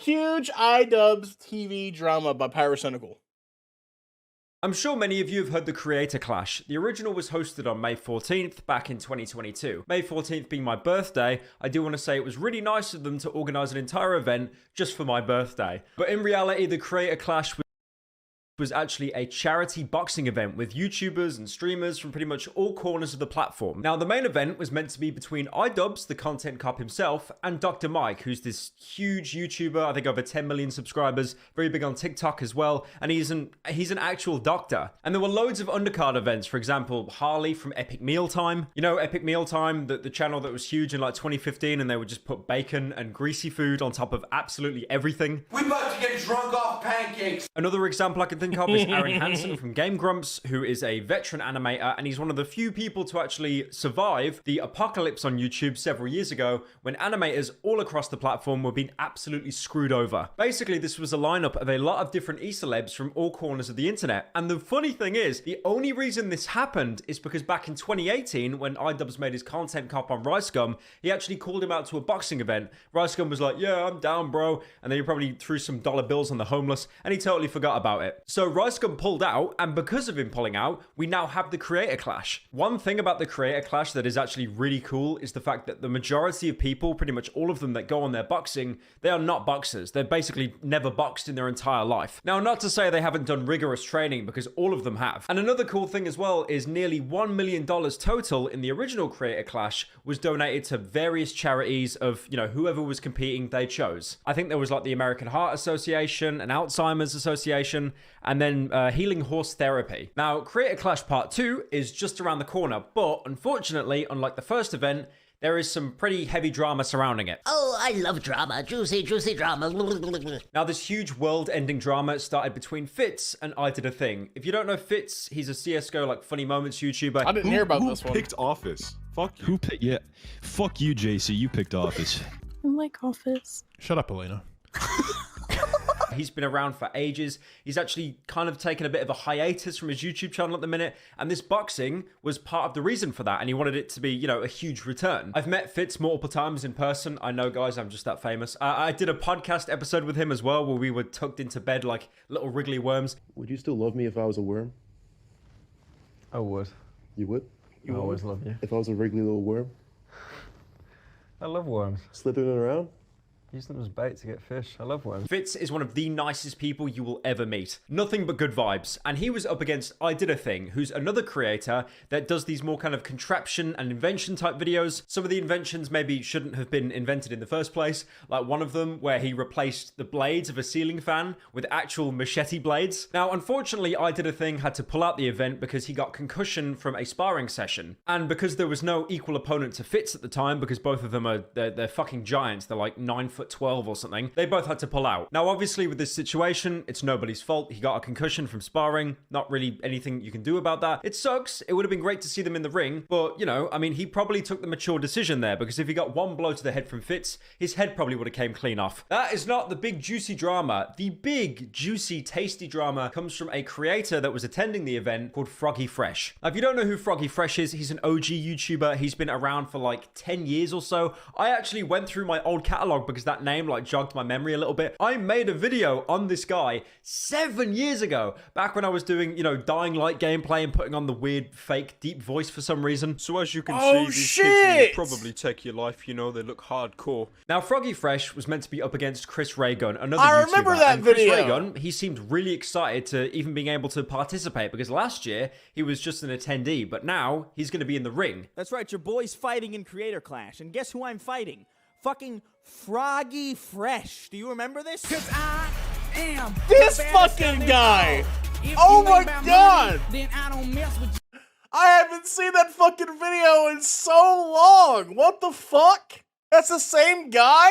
Huge IdubbbzTV drama by Pyrocynical. I'm sure many of you have heard the Creator Clash. The original was hosted on May 14th, back in 2022. May 14th being my birthday, I do want to say it was really nice of them to organise an entire event just for my birthday. But in reality, the Creator Clash was actually a charity boxing event with YouTubers and streamers from pretty much all corners of the platform. Now, the main event was meant to be between Idubbz, the content cop himself, and Dr. Mike, who's this huge YouTuber, I think over 10 million subscribers, very big on TikTok as well, and he's an actual doctor. And there were loads of undercard events, for example, Harley from Epic Mealtime. You know, Epic Mealtime, the channel that was huge in like 2015, and they would just put bacon and greasy food on top of absolutely everything. We about to get drunk off pancakes. Another example I can think of is Aaron Hansen from Game Grumps, who is a veteran animator, and he's one of the few people to actually survive the apocalypse on YouTube several years ago when animators all across the platform were being absolutely screwed over. Basically, this was a lineup of a lot of different e-celebs from all corners of the internet. And the funny thing is, the only reason this happened is because back in 2018, when Idubbz made his content cop on Rice Gum, he actually called him out to a boxing event. Rice Gum was like, yeah, I'm down, bro. And then he probably threw some dollar bills on the homeless, and he totally forgot about it. So Rice Gum pulled out, and because of him pulling out, we now have the Creator Clash. One thing about the Creator Clash that is actually really cool is the fact that the majority of people, pretty much all of them that go on their boxing, they are not boxers. They're basically never boxed in their entire life. Now, not to say they haven't done rigorous training, because all of them have. And another cool thing as well is nearly $1 million total in the original Creator Clash was donated to various charities of, you know, whoever was competing they chose. I think there was like the American Heart Association, an Alzheimer's Association, and then Healing Horse Therapy. Now, Creator Clash Part 2 is just around the corner, but unfortunately, unlike the first event, there is some pretty heavy drama surrounding it. Oh, I love drama. Juicy, juicy drama. Now, this huge world-ending drama started between Fitz and I Did a Thing. If you don't know Fitz, he's a CSGO, like, funny moments YouTuber. I didn't hear about this one. Who picked Office? Fuck you. Who picked? Yeah. Fuck you, JC. You picked Office. I like Office. Shut up, Elena. He's been around for ages. He's actually kind of taken a bit of a hiatus from his YouTube channel at the minute, and this boxing was part of the reason for that, and he wanted it to be, you know, a huge return. I've met Fitz multiple times in person. I know, guys, I'm just that famous. I did a podcast episode with him as well, where we were tucked into bed like little wriggly worms. Would you still love me if I was a worm? I would. You would? I always love you. If I was a wriggly little worm? I love worms. Slithering around? Use them as bait to get fish. I love worms. Fitz is one of the nicest people you will ever meet. Nothing but good vibes. And he was up against I Did a Thing, who's another creator that does these more kind of contraption and invention type videos. Some of the inventions maybe shouldn't have been invented in the first place. Like one of them where he replaced the blades of a ceiling fan with actual machete blades. Now, unfortunately, I Did a Thing had to pull out the event because he got concussion from a sparring session. And because there was no equal opponent to Fitz at the time, because both of them are, they're fucking giants. They're like 9'12" or something. They both had to pull out. Now, obviously, with this situation, it's nobody's fault. He got a concussion from sparring. Not really anything you can do about that. It sucks. It would have been great to see them in the ring, but, you know, I mean, he probably took the mature decision there, because if he got one blow to the head from Fitz, his head probably would have came clean off. That is not the big, juicy drama. The big, juicy, tasty drama comes from a creator that was attending the event called Froggy Fresh. Now, if you don't know who Froggy Fresh is, he's an OG YouTuber. He's been around for like 10 years or so. I actually went through my old catalog because that name like jogged my memory a little bit. I made a video on this guy 7 years ago, back when I was doing, you know, Dying Light gameplay and putting on the weird fake deep voice for some reason. So as you can see, these kids will probably take your life, you know, they look hardcore. Now, Froggy Fresh was meant to be up against Chris Raygun, another I YouTuber. remember that and Chris video. Raygun, he seemed really excited to even being able to participate, because last year he was just an attendee, but now he's going to be in the ring. That's right, your boy's fighting in Creator Clash, and guess who I'm fighting? Fucking Froggy Fresh. Do you remember this? 'Cause I am This fucking guy! Oh my god! Then I don't mess with you. I haven't seen that fucking video in so long! What the fuck? That's the same guy?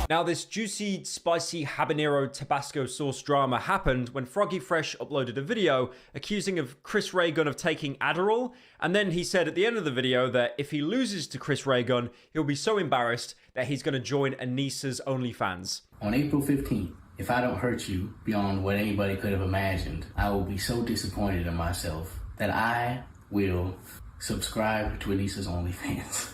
Now, this juicy, spicy habanero Tabasco sauce drama happened when Froggy Fresh uploaded a video accusing of Chris Raygun of taking Adderall, and then he said at the end of the video that if he loses to Chris Raygun, he'll be so embarrassed that he's going to join Anissa's OnlyFans. On April 15th, if I don't hurt you beyond what anybody could have imagined, I will be so disappointed in myself that I will subscribe to Anissa's OnlyFans.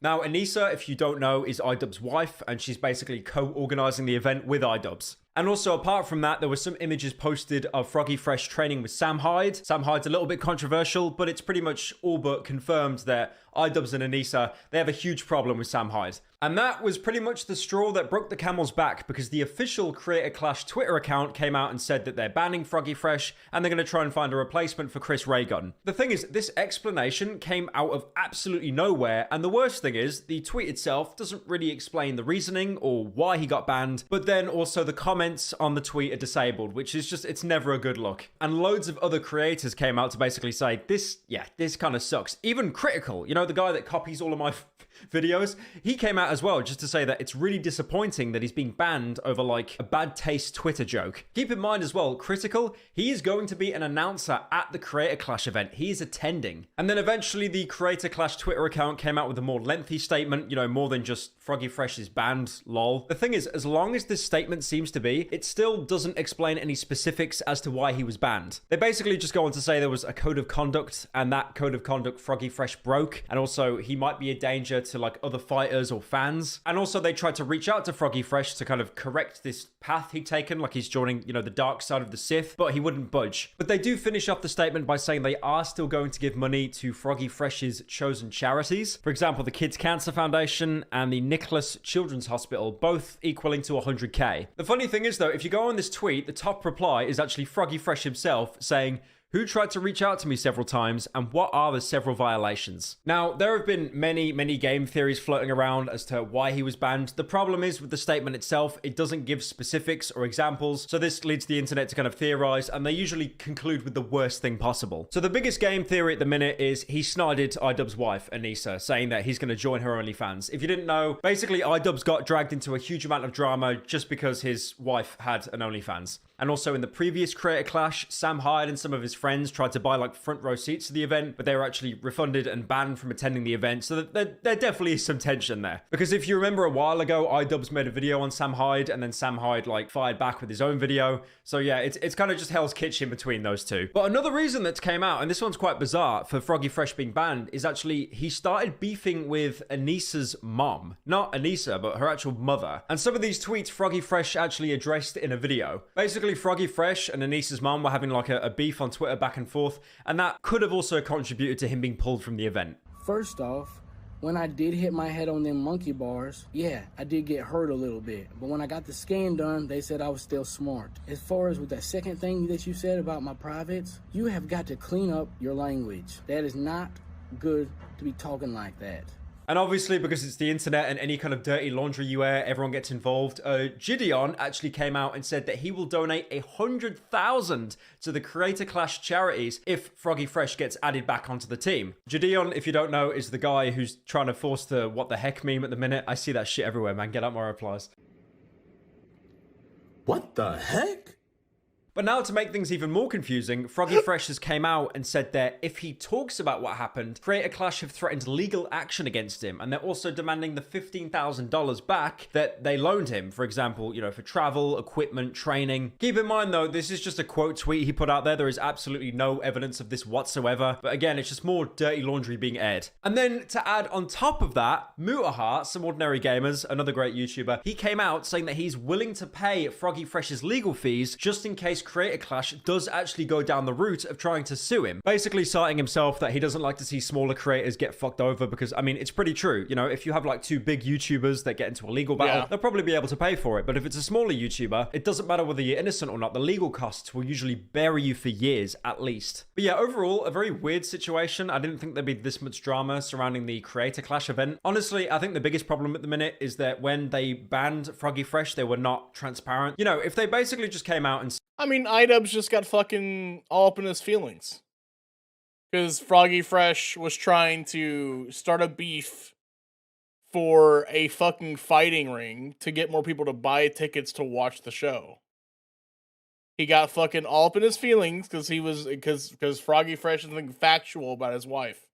Now, Anissa, if you don't know, is Idubb's wife, and she's basically co-organizing the event with Idubbz. And also, apart from that, there were some images posted of Froggy Fresh training with Sam Hyde. Sam Hyde's a little bit controversial, but it's pretty much all but confirmed that Idubbz and Anissa, they have a huge problem with Sam Hyde. And that was pretty much the straw that broke the camel's back, because the official Creator Clash Twitter account came out and said that they're banning Froggy Fresh and they're going to try and find a replacement for Chris Raygun. The thing is, this explanation came out of absolutely nowhere, and the worst thing is, the tweet itself doesn't really explain the reasoning or why he got banned, but then also the comments on the tweet are disabled, which is just, it's never a good look. And loads of other creators came out to basically say, this kind of sucks. Even Critical, you know, the guy that copies all of my videos, he came out as well just to say that it's really disappointing that he's being banned over like a bad taste Twitter joke. Keep in mind as well, Critical, he is going to be an announcer at the Creator Clash event. He is attending. And then eventually the Creator Clash Twitter account came out with a more lengthy statement, you know, more than just Froggy Fresh is banned, lol. The thing is, as long as this statement seems to be, it still doesn't explain any specifics as to why he was banned. They basically just go on to say there was a code of conduct, and that code of conduct Froggy Fresh broke, and also he might be a danger to like other fighters or fans. And also they tried to reach out to Froggy Fresh to kind of correct this path he'd taken, like he's joining, you know, the dark side of the Sith, but he wouldn't budge. But they do finish off the statement by saying they are still going to give money to Froggy Fresh's chosen charities. For example, the Kids Cancer Foundation and the Nicholas Children's Hospital, both equaling to 100k. The funny thing is though, if you go on this tweet, the top reply is actually Froggy Fresh himself saying, "Who tried to reach out to me several times, and what are the several violations?" Now, there have been many game theories floating around as to why he was banned. The problem is with the statement itself, it doesn't give specifics or examples, so this leads the internet to kind of theorize, and they usually conclude with the worst thing possible. So the biggest game theory at the minute is he snided Idubb's wife, Anissa, saying that he's going to join her OnlyFans. If you didn't know, basically Idubbz got dragged into a huge amount of drama just because his wife had an OnlyFans. And also in the previous Creator Clash, Sam Hyde and some of his friends tried to buy like front row seats to the event, but they were actually refunded and banned from attending the event. So there definitely is some tension there. Because if you remember a while ago, Idubbz made a video on Sam Hyde, and then Sam Hyde like fired back with his own video. So yeah, it's kind of just Hell's Kitchen between those two. But another reason that's came out, and this one's quite bizarre for Froggy Fresh being banned, is actually he started beefing with Anissa's mom. Not Anissa, but her actual mother. And some of these tweets Froggy Fresh actually addressed in a video. Basically, Froggy Fresh and Anissa's mom were having like a beef on Twitter back and forth, and that could have also contributed to him being pulled from the event. First off, when I did hit my head on them monkey bars, yeah, I did get hurt a little bit. But when I got the scan done, they said I was still smart. As far as with that second thing that you said about my privates, you have got to clean up your language. That is not good to be talking like that. And obviously, because it's the internet and any kind of dirty laundry you air, everyone gets involved. Gideon actually came out and said that he will donate 100,000 to the Creator Clash charities if Froggy Fresh gets added back onto the team. Gideon, if you don't know, is the guy who's trying to force the what the heck meme at the minute. I see that shit everywhere, man. Get out my replies. What the heck? But now to make things even more confusing, Froggy Fresh has came out and said that if he talks about what happened, Creator Clash have threatened legal action against him, and they're also demanding the $15,000 back that they loaned him, for example, you know, for travel, equipment, training. Keep in mind though, this is just a quote tweet he put out there. There is absolutely no evidence of this whatsoever. But again, it's just more dirty laundry being aired. And then to add on top of that, Mutahart, Some Ordinary Gamers, another great YouTuber, he came out saying that he's willing to pay Froggy Fresh's legal fees just in case Creator Clash does actually go down the route of trying to sue him. Basically citing himself that he doesn't like to see smaller creators get fucked over, because, I mean, it's pretty true. You know, if you have like two big YouTubers that get into a legal battle, they'll probably be able to pay for it. But if it's a smaller YouTuber, it doesn't matter whether you're innocent or not. The legal costs will usually bury you for years, at least. But yeah, overall, a very weird situation. I didn't think there'd be this much drama surrounding the Creator Clash event. Honestly, I think the biggest problem at the minute is that when they banned Froggy Fresh, they were not transparent. You know, if they basically just came out and... I mean, Idubbz just got fucking all up in his feelings. Because Froggy Fresh was trying to start a beef for a fucking fighting ring to get more people to buy tickets to watch the show. He got fucking all up in his feelings because Froggy Fresh is something factual about his wife.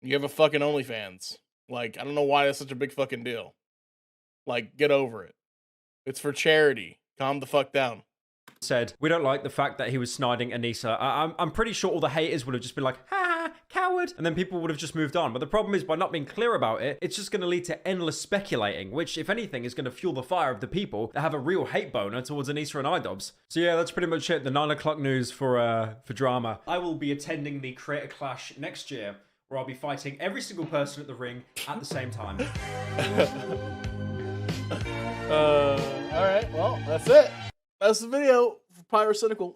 You have a fucking OnlyFans. Like, I don't know why that's such a big fucking deal. Like, get over it. It's for charity. Calm the fuck down. Said, we don't like the fact that he was sniding Anissa. I'm pretty sure all the haters would have just been like, ha, coward. coward. And then people would have just moved on. But the problem is, by not being clear about it, it's just going to lead to endless speculating, which, if anything, is going to fuel the fire of the people that have a real hate boner towards Anissa and Idubbz. So yeah, that's pretty much it. The 9 o'clock news for drama. I will be attending the Creator Clash next year, where I'll be fighting every single person at the ring at the same time. Alright, well, that's it. That's the video for Pyrocynical.